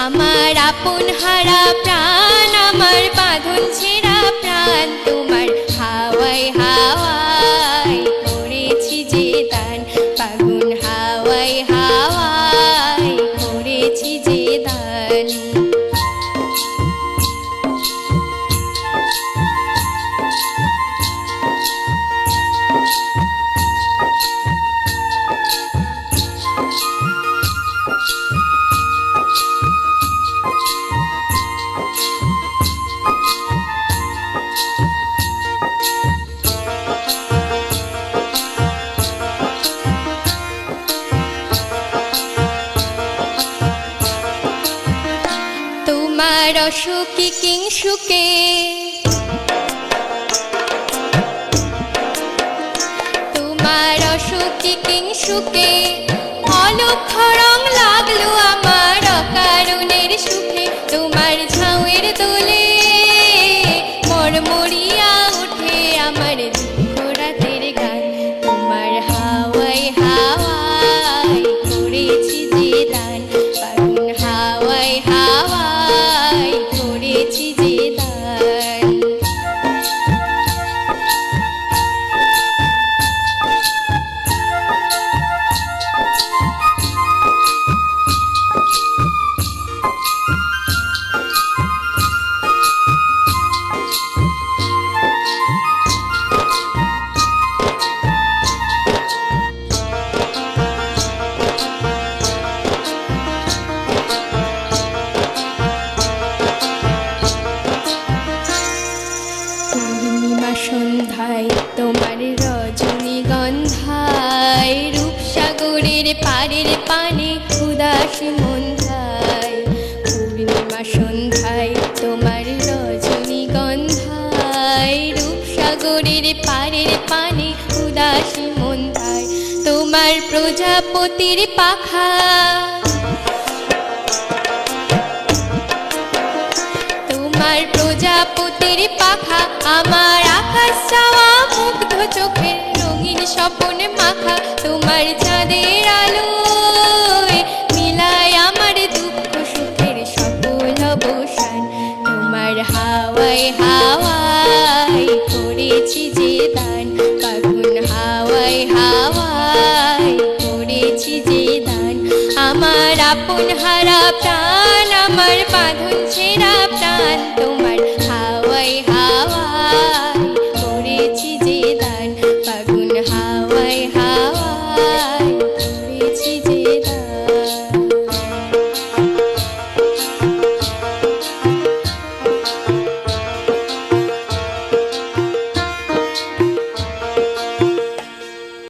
আমার আপন হারা প্রাণ, আমার বাঁধন ছেঁড়া প্রাণ, তোমার হাওয়ায় হাওয়ায় করেছি যে দান, ফাগুন হাওয়ায় হাওয়ায় করেছি যে দান। তোমার অসুখী কিংসুকে, তোমার অসুখী কিংসুকে অলক্ষ রং লাগলো আমার অকারণের সুখে, তোমার ঝাউয়ের দোলে মরমরিয়া উঠে আমার দুঃখ রাতের গান, তোমার হাওয়ায় হাওয়ায় করেছি যে দান, ফাগুন হাওয়ায় হাওয়ায় করেছি যে দান। পূর্ণিমা সন্ধ্যায় তোমার রজনীগন্ধায়, রূপসাগরের পাড়ের পানে উদাসী মন্ধায়, পূর্ণিমা সন্ধ্যায় তোমার রজনীগন্ধায়, রূপসাগরের পাড়ের পানে উদাসী মন্ধায়, তোমার প্রজাপতির পাখা, তোমার প্রজাপতির পাখা, আমার আকাশ চাওয়া মুগ্ধ চোখের রঙিন স্বপন মাখা, তোমার চাঁদের আলোয় মিলায় আমার দুঃখ সুখের সকল অবসান, তোমার হাওয়ায় হাওয়ায় করেছি যে দান, ফাগুন হাওয়ায় হাওয়ায় করেছি যে দান, আমার আপন হারা প্রাণ, আমার বাঁধন ছেঁড়া প্রাণ, তোমার